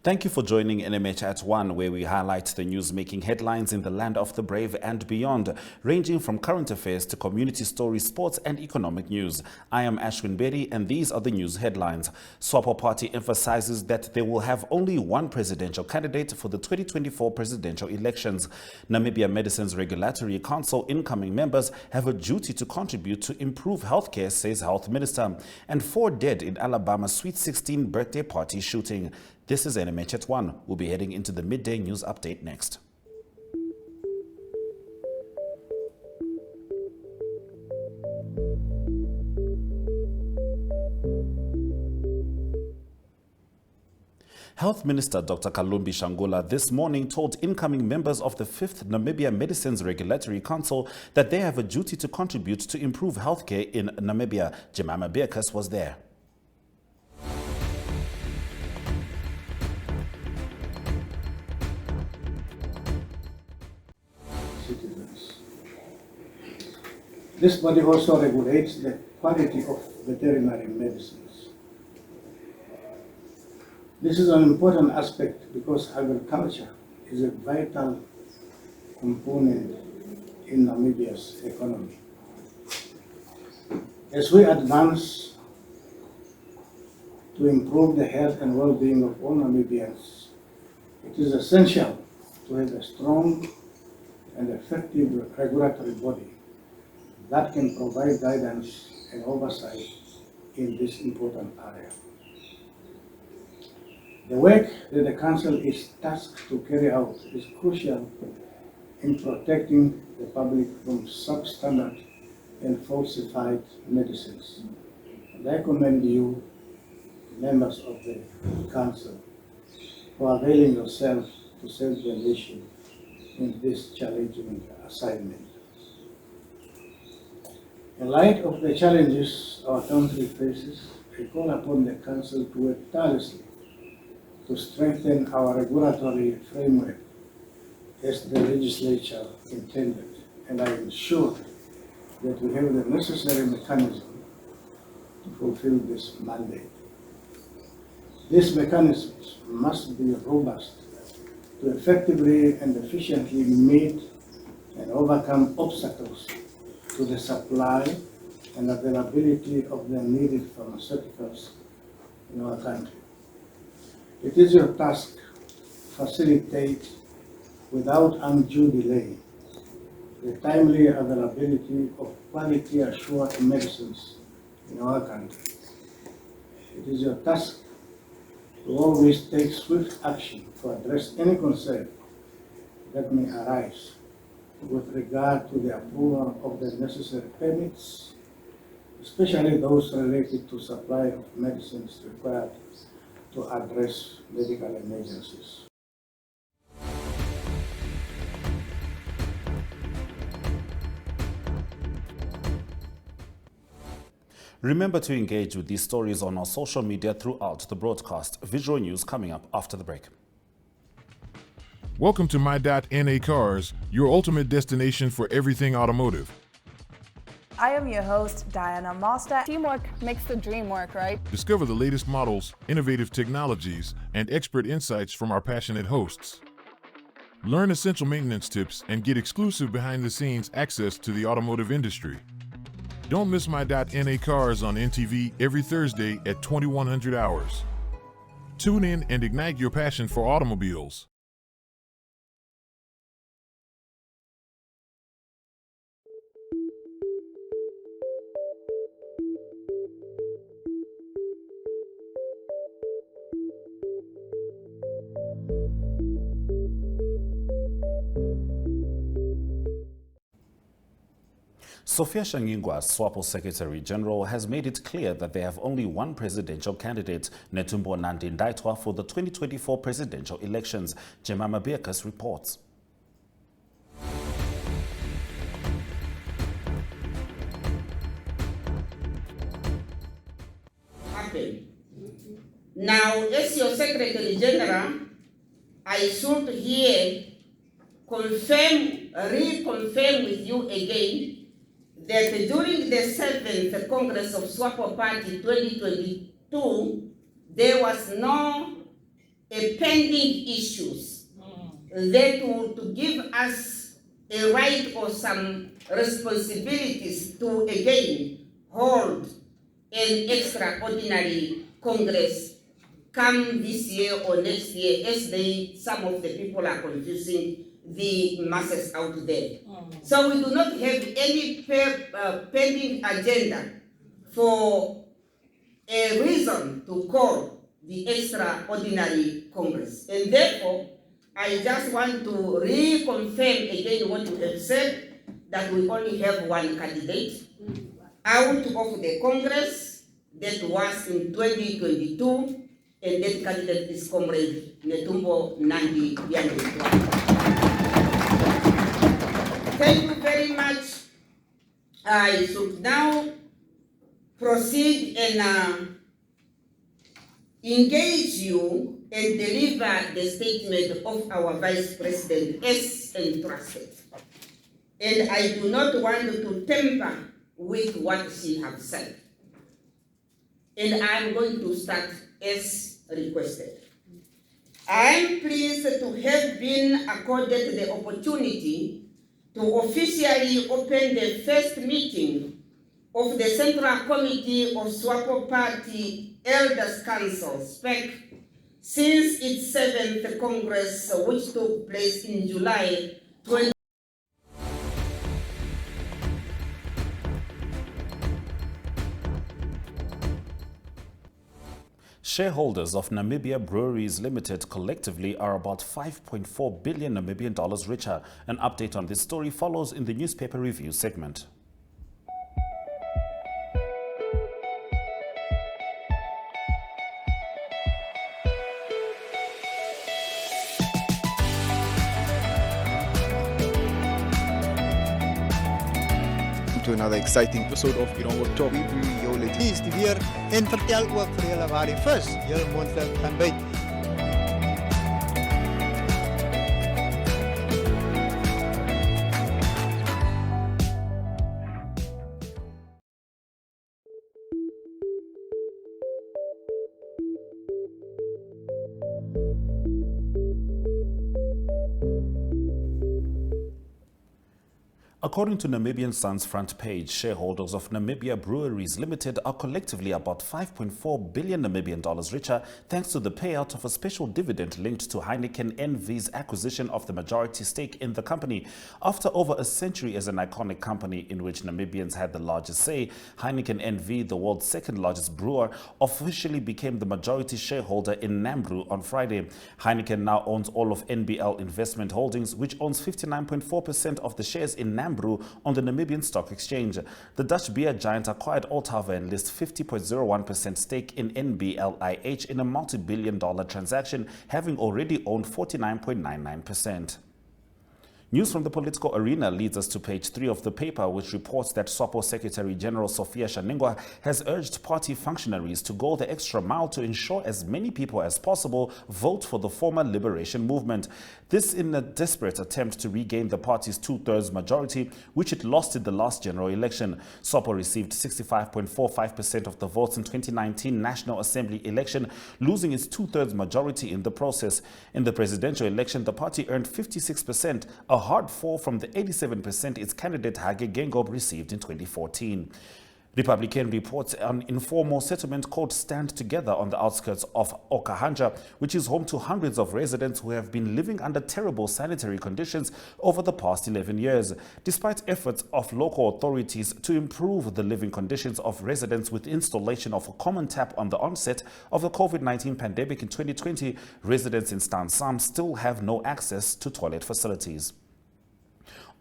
Thank you for joining NMH at 1, where we highlight the news making headlines in the land of the brave and beyond, ranging from current affairs to community stories, sports and economic news. I am Ashwin Bedi, and these are the news headlines. Swapo Party emphasizes that they will have only one presidential candidate for the 2024 presidential elections. Namibia Medicines Regulatory Council incoming members have a duty to contribute to improve healthcare, says Health Minister. And 4 dead in Alabama's Sweet 16 birthday party shooting. This is NMH at 1. We'll be heading into the midday news update next. Health Minister Dr. Kalumbi Shangula this morning told incoming members of the 5th Namibia Medicines Regulatory Council that they have a duty to contribute to improve healthcare in Namibia. Jemima Beerkus was there. This body also regulates the quality of veterinary medicines. This is an important aspect because agriculture is a vital component in Namibia's economy. As we advance to improve the health and well-being of all Namibians, it is essential to have a strong and effective regulatory body that can provide guidance and oversight in this important area. The work that the Council is tasked to carry out is crucial in protecting the public from substandard and falsified medicines. And I commend you, members of the Council, for availing yourself to serve the nation in this challenging assignment. In light of the challenges our country faces, I call upon the Council to work tirelessly to strengthen our regulatory framework as the legislature intended, and I am sure that we have the necessary mechanism to fulfill this mandate. These mechanisms must be robust to effectively and efficiently meet and overcome obstacles to the supply and availability of the needed pharmaceuticals in our country. It is your task to facilitate, without undue delay, the timely availability of quality assured medicines in our country. It is your task to always take swift action to address any concern that may arise with regard to the approval of the necessary permits, especially those related to supply of medicines required to address medical emergencies. Remember to engage with these stories on our social media throughout the broadcast. Visual news coming up after the break. Welcome to My.NA Cars, your ultimate destination for everything automotive. I am your host, Diana Master. Teamwork makes the dream work, right? Discover the latest models, innovative technologies, and expert insights from our passionate hosts. Learn essential maintenance tips and get exclusive behind-the-scenes access to the automotive industry. Don't miss My.NA Cars on NTV every Thursday at 2100 hours. Tune in and ignite your passion for automobiles. Sophia Shangingwa, Swapo Secretary General, has made it clear that they have only one presidential candidate, Netumbo Nandi-Ndaitwah, for the 2024 presidential elections. Jemima Beerkus reports. Now, as your Secretary General, I should here reconfirm with you again that during the 7th Congress of Swapo Party 2022, there was no pending issues that would give us a right or some responsibilities to again hold an extraordinary Congress come this year or next year, as some of the people are confusing the masses out there. So we do not have any pending agenda for a reason to call the extraordinary Congress. And therefore, I just want to reconfirm again what you have said, that we only have one candidate out of the Congress that was in 2022, and that candidate is Comrade Netumbo Nandi Bianetwa. Thank you very much. I should now proceed and engage you and deliver the statement of our Vice President as entrusted. And I do not want to tamper with what she has said. And I'm going to start as requested. I am pleased to have been accorded the opportunity to officially open the first meeting of the Central Committee of Swapo Party Elders Council, SPEC, since its 7th Congress, which took place in July 20. Shareholders of Namibia Breweries Limited collectively are about 5.4 billion Namibian dollars richer. An update on this story follows in the newspaper review segment. To another exciting episode of Irongo Talk. Jullie is weer en vertel ook vir julle waar die vis julle moontlik kan byt. According to Namibian Sun's front page, shareholders of Namibia Breweries Limited are collectively about 5.4 billion Namibian dollars richer thanks to the payout of a special dividend linked to Heineken NV's acquisition of the majority stake in the company. After over a century as an iconic company in which Namibians had the largest say, Heineken NV, the world's second largest brewer, officially became the majority shareholder in Namibia on Friday. Heineken now owns all of NBL Investment Holdings, which owns 59.4% of the shares in Namibia on the Namibian Stock Exchange. The Dutch beer giant acquired Althaver and lists 50.01% stake in NBLIH in a multi-billion-dollar transaction, having already owned 49.99%. News from the political arena leads us to page 3 of the paper, which reports that Swapo Secretary General Sophia Shaningwa has urged party functionaries to go the extra mile to ensure as many people as possible vote for the former liberation movement. This in a desperate attempt to regain the party's 2/3 majority, which it lost in the last general election. Swapo received 65.45% of the votes in 2019 National Assembly election, losing its 2/3 majority in the process. In the presidential election, the party earned 56%, a hard fall from the 87% its candidate Hage Geingob received in 2014. Republican reports on informal settlement called Stand Together on the outskirts of Okahanja, which is home to hundreds of residents who have been living under terrible sanitary conditions over the past 11 years. Despite efforts of local authorities to improve the living conditions of residents with installation of a common tap on the onset of the COVID-19 pandemic in 2020, residents in Stansam still have no access to toilet facilities.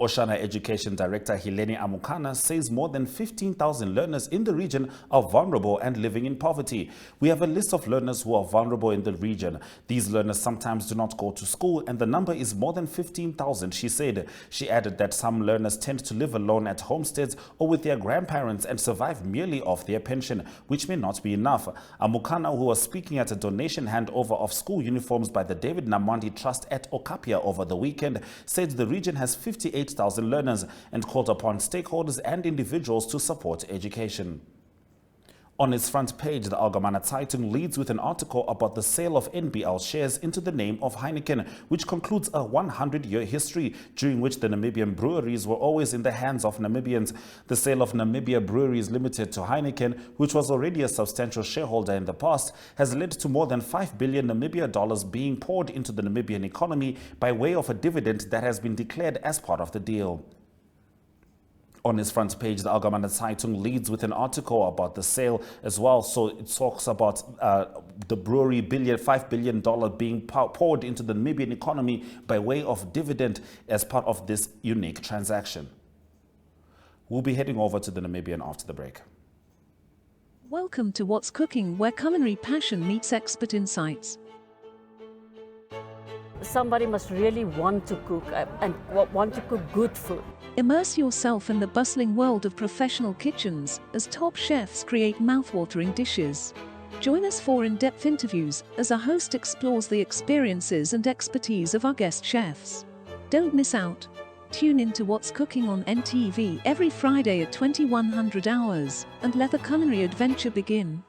Oshana Education Director Hileni Amukana says more than 15,000 learners in the region are vulnerable and living in poverty. We have a list of learners who are vulnerable in the region. These learners sometimes do not go to school, and the number is more than 15,000, she said. She added that some learners tend to live alone at homesteads or with their grandparents and survive merely off their pension, which may not be enough. Amukana, who was speaking at a donation handover of school uniforms by the David Namwandi Trust at Okapia over the weekend, said the region has 58,000 learners and called upon stakeholders and individuals to support education. On its front page, the Algemene Zeitung leads with an article about the sale of NBL shares into the name of Heineken, which concludes a 100-year history during which the Namibian breweries were always in the hands of Namibians. The sale of Namibia Breweries Limited to Heineken, which was already a substantial shareholder in the past, has led to more than 5 billion Namibia dollars being poured into the Namibian economy by way of a dividend that has been declared as part of the deal. On its front page, the Algemene Zeitung leads with an article about the sale as well. So it talks about the brewery $5 billion being poured into the Namibian economy by way of dividend as part of this unique transaction. We'll be heading over to the Namibian after the break. Welcome to What's Cooking, where culinary passion meets expert insights. Somebody must really want to cook and want to cook good food. Immerse yourself in the bustling world of professional kitchens as top chefs create mouthwatering dishes. Join us for in-depth interviews as our host explores the experiences and expertise of our guest chefs. Don't miss out. Tune in to What's Cooking on NTV every Friday at 2100 hours and let the culinary adventure begin.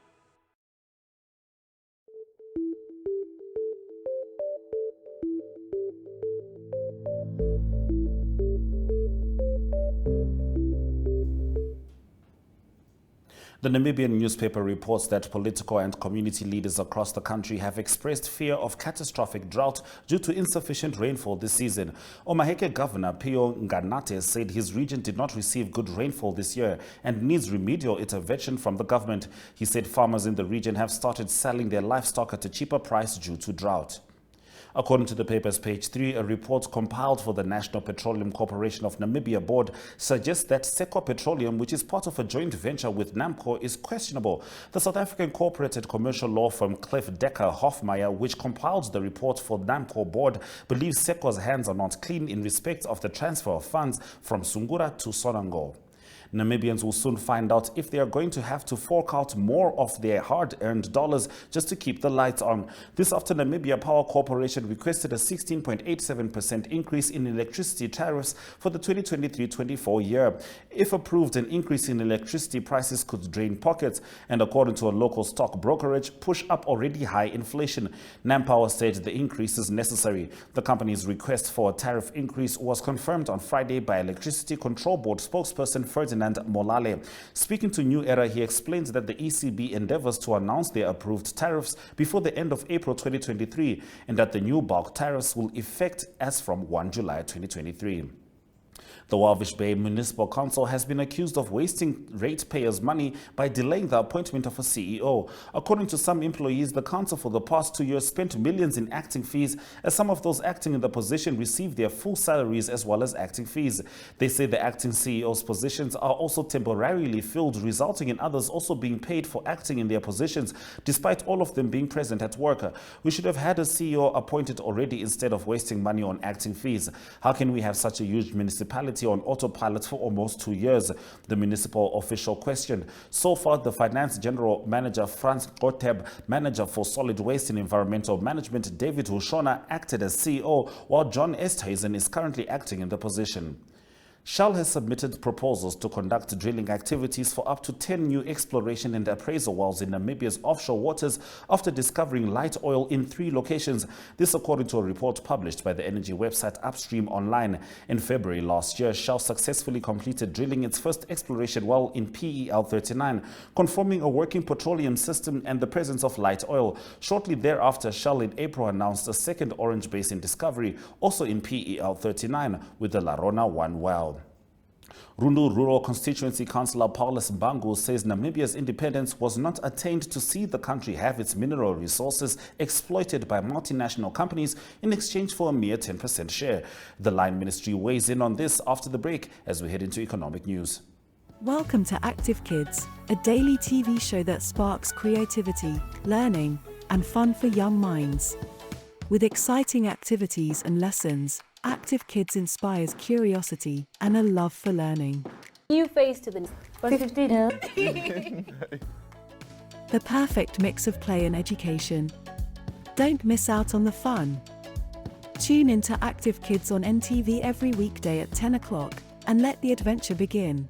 The Namibian newspaper reports that political and community leaders across the country have expressed fear of catastrophic drought due to insufficient rainfall this season. Omaheke Governor Pio Nganate said his region did not receive good rainfall this year and needs remedial intervention from the government. He said farmers in the region have started selling their livestock at a cheaper price due to drought. According to the paper's page 3, a report compiled for the National Petroleum Corporation of Namibia board suggests that Seko Petroleum, which is part of a joint venture with NAMCO, is questionable. The South African corporate commercial law firm Cliff Decker Hofmeyer, which compiled the report for NAMCO board, believes Seko's hands are not clean in respect of the transfer of funds from Sungura to Sonangol. Namibians will soon find out if they are going to have to fork out more of their hard-earned dollars just to keep the lights on. This after Namibia Power Corporation requested a 16.87% increase in electricity tariffs for the 2023-24 year. If approved, an increase in electricity prices could drain pockets and, according to a local stock brokerage, push up already high inflation. NamPower said the increase is necessary. The company's request for a tariff increase was confirmed on Friday by Electricity Control Board spokesperson Ferdinand Molale. Speaking to New Era, he explains that the ECB endeavors to announce their approved tariffs before the end of April 2023 and that the new bulk tariffs will effect as from 1 July 2023. The Walvis Bay Municipal Council has been accused of wasting ratepayers' money by delaying the appointment of a CEO. According to some employees, the council for the past 2 years spent millions in acting fees, as some of those acting in the position received their full salaries as well as acting fees. They say the acting CEO's positions are also temporarily filled, resulting in others also being paid for acting in their positions, despite all of them being present at work. We should have had a CEO appointed already instead of wasting money on acting fees. How can we have such a huge municipality on autopilot for almost 2 years? The municipal official questioned. So far, the Finance General Manager Franz Goteb, Manager for Solid Waste and Environmental Management David Hushona acted as CEO, while John Esthuizen is currently acting in the position. Shell has submitted proposals to conduct drilling activities for up to 10 new exploration and appraisal wells in Namibia's offshore waters after discovering light oil in 3 locations. This according to a report published by the energy website Upstream Online. In February last year, Shell successfully completed drilling its first exploration well in PEL 39, confirming a working petroleum system and the presence of light oil. Shortly thereafter, Shell in April announced a second Orange Basin discovery, also in PEL 39, with the Larona 1 well. Rundu Rural Constituency Councillor Paulus Mbangu says Namibia's independence was not attained to see the country have its mineral resources exploited by multinational companies in exchange for a mere 10% share. The Line Ministry weighs in on this after the break as we head into economic news. Welcome to Active Kids, a daily TV show that sparks creativity, learning, and fun for young minds. With exciting activities and lessons, Active Kids inspires curiosity and a love for learning. New face to the 15. The perfect mix of play and education. Don't miss out on the fun. Tune in to Active Kids on NTV every weekday at 10 o'clock and let the adventure begin.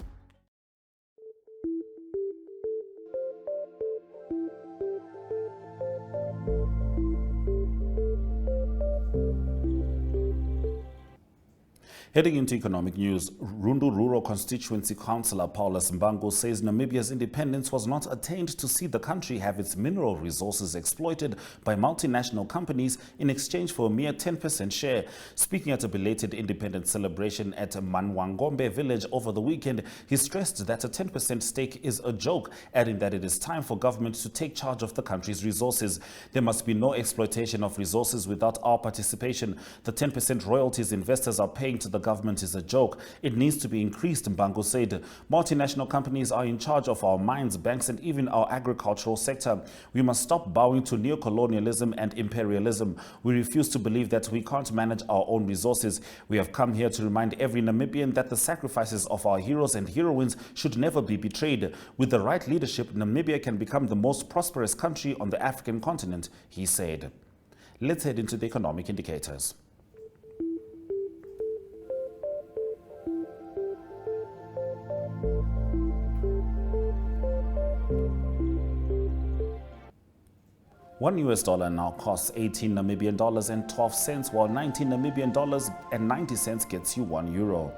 Heading into economic news, Rundu Rural Constituency Councillor Paulus Mbangu says Namibia's independence was not attained to see the country have its mineral resources exploited by multinational companies in exchange for a mere 10% share. Speaking at a belated independence celebration at Manwangombe village over the weekend, he stressed that a 10% stake is a joke, adding that it is time for government to take charge of the country's resources. There must be no exploitation of resources without our participation. The 10% royalties investors are paying to the government is a joke. It needs to be increased, Mbangu said. Multinational companies are in charge of our mines, banks, and even our agricultural sector. We must stop bowing to neocolonialism and imperialism. We refuse to believe that we can't manage our own resources. We have come here to remind every Namibian that the sacrifices of our heroes and heroines should never be betrayed. With the right leadership, Namibia can become the most prosperous country on the African continent, he said. Let's head into the economic indicators. $1 now costs 18 Namibian dollars and 12 cents, while 19 Namibian dollars and 90 cents gets you €1.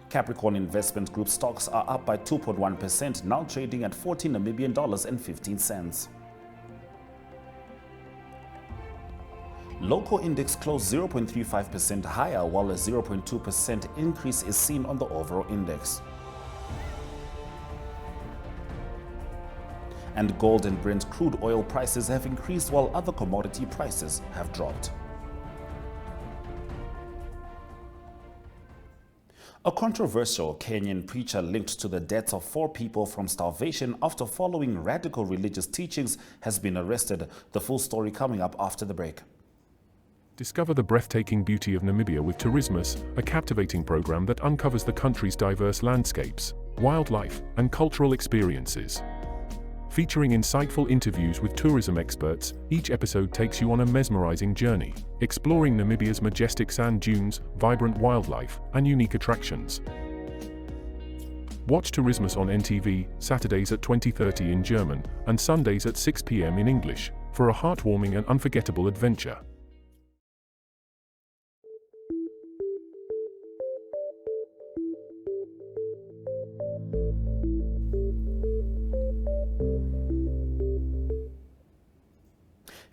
Capricorn Investment Group stocks are up by 2.1%, now trading at 14 Namibian dollars and 15 cents. Local index closed 0.35% higher, while a 0.2% increase is seen on the overall index. And gold and Brent crude oil prices have increased while other commodity prices have dropped. A controversial Kenyan preacher linked to the deaths of 4 people from starvation after following radical religious teachings has been arrested. The full story coming up after the break. Discover the breathtaking beauty of Namibia with Tourismus, a captivating program that uncovers the country's diverse landscapes, wildlife, and cultural experiences. Featuring insightful interviews with tourism experts, each episode takes you on a mesmerizing journey, exploring Namibia's majestic sand dunes, vibrant wildlife, and unique attractions. Watch Tourismus on NTV, Saturdays at 20:30 in German, and Sundays at 6 p.m. in English, for a heartwarming and unforgettable adventure.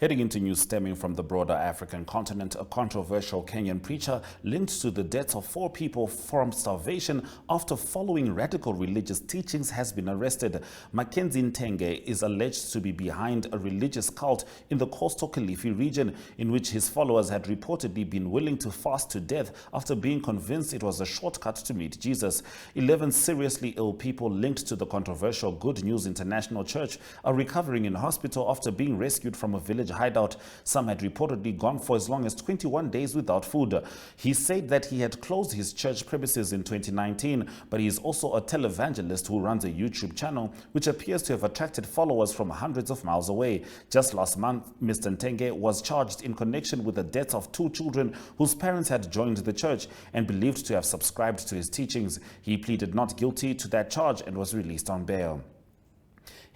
Heading into news stemming from the broader African continent, a controversial Kenyan preacher linked to the deaths of 4 people from starvation after following radical religious teachings has been arrested. Mackenzie Ntenge is alleged to be behind a religious cult in the coastal Kilifi region, in which his followers had reportedly been willing to fast to death after being convinced it was a shortcut to meet Jesus. 11 seriously ill people linked to the controversial Good News International Church are recovering in hospital after being rescued from a village hideout. Some had reportedly gone for as long as 21 days without food. He said that he had closed his church premises in 2019, but he is also a televangelist who runs a YouTube channel which appears to have attracted followers from hundreds of miles away. Just last month, Mr. Ntenge was charged in connection with the deaths of 2 children whose parents had joined the church and believed to have subscribed to his teachings. He pleaded not guilty to that charge and was released on bail.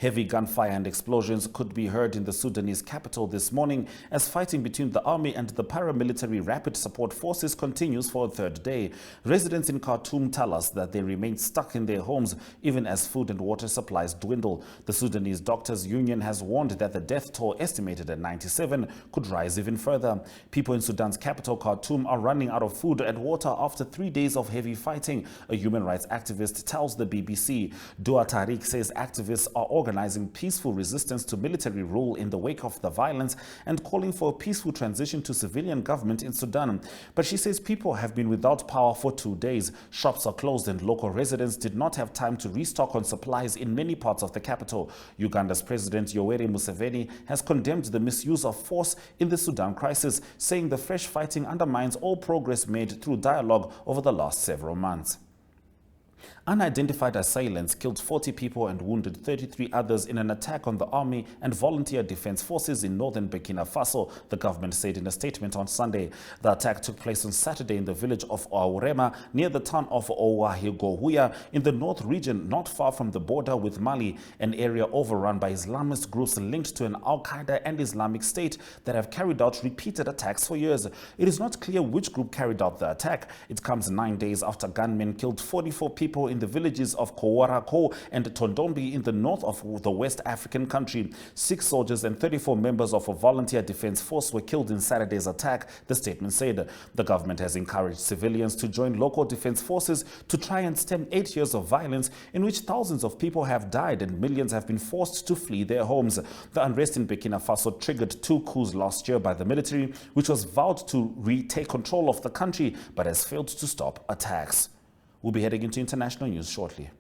Heavy gunfire and explosions could be heard in the Sudanese capital this morning as fighting between the army and the paramilitary rapid support forces continues for a 3rd day. Residents in Khartoum tell us that they remain stuck in their homes even as food and water supplies dwindle. The Sudanese Doctors Union has warned that the death toll, estimated at 97, could rise even further. People in Sudan's capital, Khartoum, are running out of food and water after 3 days of heavy fighting, a human rights activist tells the BBC. Dua Tariq says activists are organizing peaceful resistance to military rule in the wake of the violence and calling for a peaceful transition to civilian government in Sudan. But she says people have been without power for 2 days. Shops are closed and local residents did not have time to restock on supplies in many parts of the capital. Uganda's President Yoweri Museveni has condemned the misuse of force in the Sudan crisis, saying the fresh fighting undermines all progress made through dialogue over the last several months. Unidentified assailants killed 40 people and wounded 33 others in an attack on the army and volunteer defense forces in northern Burkina Faso, the government said in a statement on Sunday. The attack took place on Saturday in the village of Aurema, near the town of Ouahigohuya, in the north region, not far from the border with Mali, an area overrun by Islamist groups linked to an Al-Qaeda and Islamic State that have carried out repeated attacks for years. It is not clear which group carried out the attack. It comes 9 days after gunmen killed 44 people in the villages of Kouarako and Tondombi in the north of the West African country. 6 soldiers and 34 members of a volunteer defense force were killed in Saturday's attack, the statement said. The government has encouraged civilians to join local defense forces to try and stem 8 years of violence in which thousands of people have died and millions have been forced to flee their homes. The unrest in Burkina Faso triggered 2 coups last year by the military, which was vowed to retake control of the country but has failed to stop attacks. We'll be heading into international news shortly.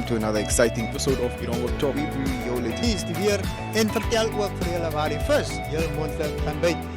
To another exciting episode of Iran World Talk. We bring jou ladies weer en vertel ook vir julle waar die vis heel moontlik kan byt.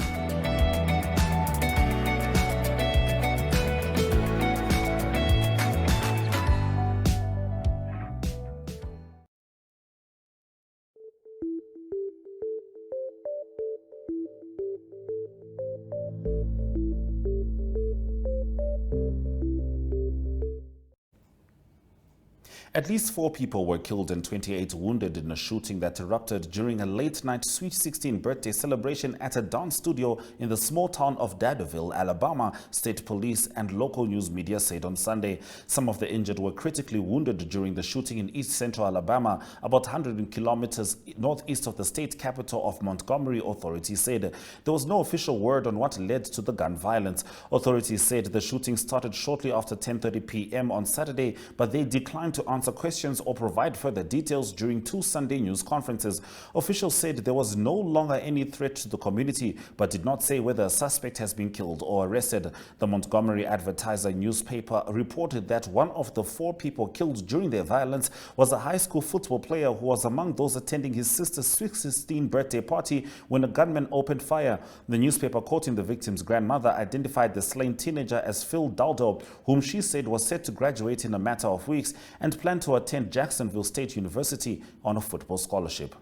At least 4 people were killed and 28 wounded in a shooting that erupted during a late-night Sweet 16 birthday celebration at a dance studio in the small town of Dadeville, Alabama, state police and local news media said on Sunday. Some of the injured were critically wounded during the shooting in east central Alabama, about 100 kilometers northeast of the state capital of Montgomery, authorities said. There was no official word on what led to the gun violence. Authorities said the shooting started shortly after 10:30 p.m. on Saturday, but they declined to answer questions or provide further details during 2 Sunday news conferences. Officials said there was no longer any threat to the community, but did not say whether a suspect has been killed or arrested. The Montgomery Advertiser newspaper reported that one of the 4 people killed during the violence was a high school football player who was among those attending his sister's Sweet 16 birthday party when a gunman opened fire. The newspaper, quoting the victim's grandmother, identified the slain teenager as Phil Daldo, whom she said was set to graduate in a matter of weeks and planned to attend Jacksonville State University on a football scholarship.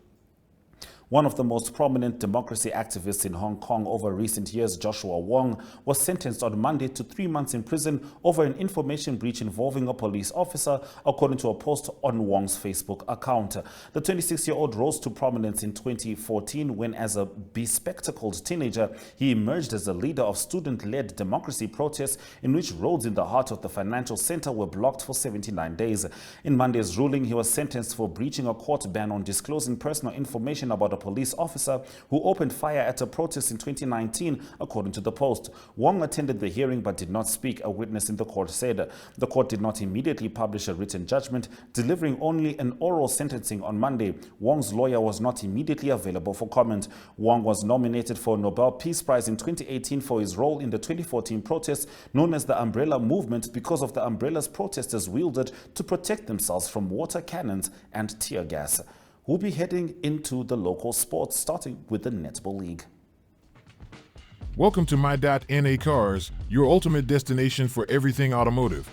One of the most prominent democracy activists in Hong Kong over recent years, Joshua Wong, was sentenced on Monday to 3 months in prison over an information breach involving a police officer, according to a post on Wong's Facebook account. The 26-year-old rose to prominence in 2014 when, as a bespectacled teenager, he emerged as a leader of student-led democracy protests in which roads in the heart of the financial center were blocked for 79 days. In Monday's ruling, he was sentenced for breaching a court ban on disclosing personal information about a police officer who opened fire at a protest in 2019, according to the Post. Wong attended the hearing but did not speak, a witness in the court said. The court did not immediately publish a written judgment, delivering only an oral sentencing on Monday. Wong's lawyer was not immediately available for comment. Wong was nominated for a Nobel Peace Prize in 2018 for his role in the 2014 protests known as the Umbrella Movement because of the umbrellas protesters wielded to protect themselves from water cannons and tear gas. We'll be heading into the local sports, starting with the Netball League. Welcome to My.NA Cars, your ultimate destination for everything automotive.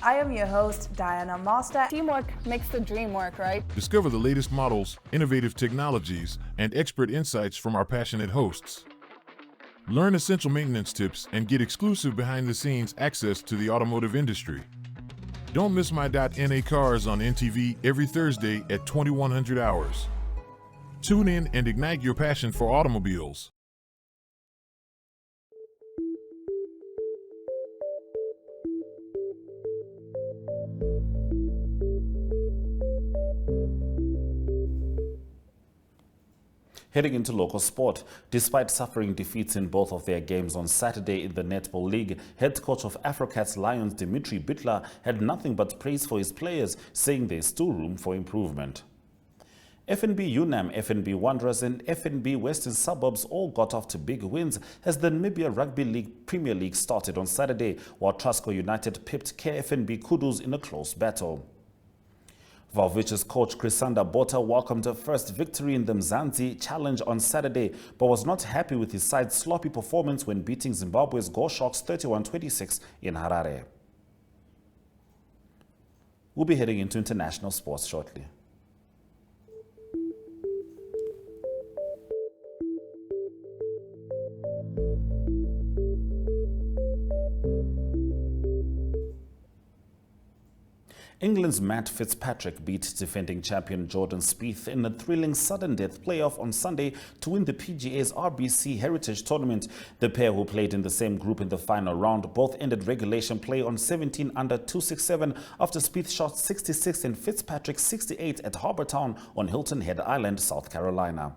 I am your host, Diana Master. Teamwork makes the dream work, right? Discover the latest models, innovative technologies, and expert insights from our passionate hosts. Learn essential maintenance tips and get exclusive behind-the-scenes access to the automotive industry. Don't miss My.NA Cars on NTV every Thursday at 2100 hours. Tune in and ignite your passion for automobiles. Heading into local sport, despite suffering defeats in both of their games on Saturday in the Netball League, head coach of Africats Lions Dimitri Bittler had nothing but praise for his players, saying there's still room for improvement. FNB UNAM, FNB Wanderers and FNB Western Suburbs all got off to big wins as the Namibia Rugby League Premier League started on Saturday, while Trasco United pipped KFNB Kudus in a close battle. Valvich's coach Crisanda Botha welcomed a first victory in the Mzansi Challenge on Saturday, but was not happy with his side's sloppy performance when beating Zimbabwe's Go Sharks 31-26 in Harare. We'll be heading into international sports shortly. England's Matt Fitzpatrick beat defending champion Jordan Spieth in a thrilling sudden death playoff on Sunday to win the PGA's RBC Heritage Tournament. The pair, who played in the same group in the final round, both ended regulation play on 17 under 267 after Spieth shot 66 and Fitzpatrick 68 at Harbour Town on Hilton Head Island, South Carolina.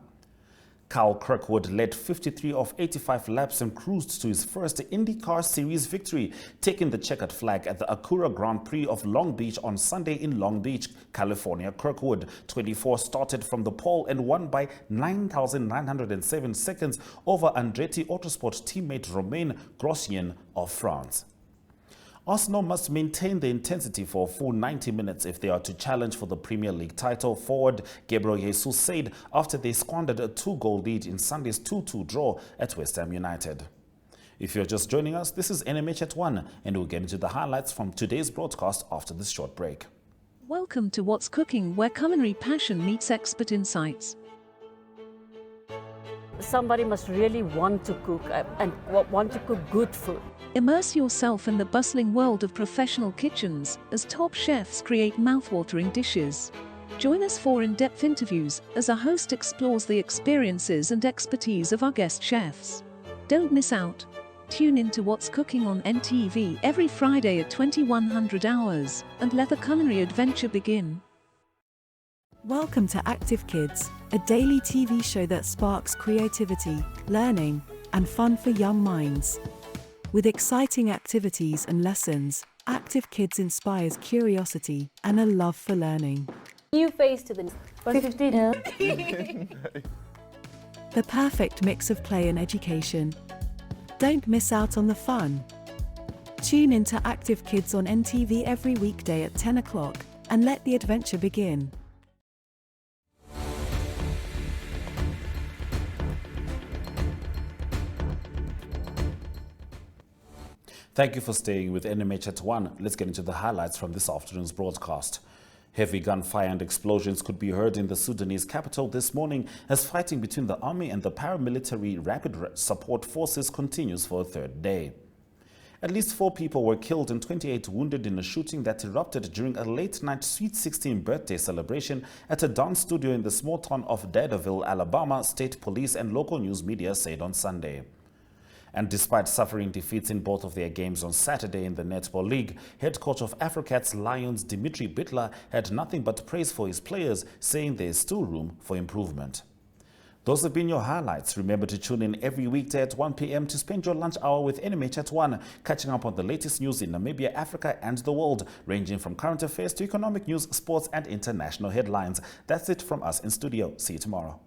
Kyle Kirkwood led 53 of 85 laps and cruised to his first IndyCar Series victory, taking the checkered flag at the Acura Grand Prix of Long Beach on Sunday in Long Beach, California. Kirkwood, 24, started from the pole and won by 9,907 seconds over Andretti Autosport teammate Romain Grosjean of France. Arsenal must maintain the intensity for a full 90 minutes if they are to challenge for the Premier League title, forward Gabriel Jesus said after they squandered a 2-goal lead in Sunday's 2-2 draw at West Ham United. If you're just joining us, this is NMH at 1, and we'll get into the highlights from today's broadcast after this short break. Welcome to What's Cooking, where culinary passion meets expert insights. Somebody must really want to cook and want to cook good food. Immerse yourself in the bustling world of professional kitchens as top chefs create mouthwatering dishes. Join us for in-depth interviews as our host explores the experiences and expertise of our guest chefs. Don't miss out. Tune in to What's Cooking on NTV every Friday at 2100 hours and let the culinary adventure begin. Welcome to Active Kids, a daily TV show that sparks creativity, learning, and fun for young minds. With exciting activities and lessons, Active Kids inspires curiosity and a love for learning. New face to the 15. The perfect mix of play and education. Don't miss out on the fun. Tune in to Active Kids on NTV every weekday at 10 o'clock and let the adventure begin. Thank you for staying with NMH at 1. Let's get into the highlights from this afternoon's broadcast. Heavy gunfire and explosions could be heard in the Sudanese capital this morning as fighting between the army and the paramilitary Rapid Support Forces continues for a third day. At least 4 people were killed and 28 wounded in a shooting that erupted during a late-night Sweet 16 birthday celebration at a dance studio in the small town of Dadeville, Alabama, state police and local news media said on Sunday. And despite suffering defeats in both of their games on Saturday in the Netball League, head coach of Africats Lions Dimitri Bittler had nothing but praise for his players, saying there is still room for improvement. Those have been your highlights. Remember to tune in every weekday at 1 p.m. to spend your lunch hour with NMH at 1, catching up on the latest news in Namibia, Africa and the world, ranging from current affairs to economic news, sports and international headlines. That's it from us in studio. See you tomorrow.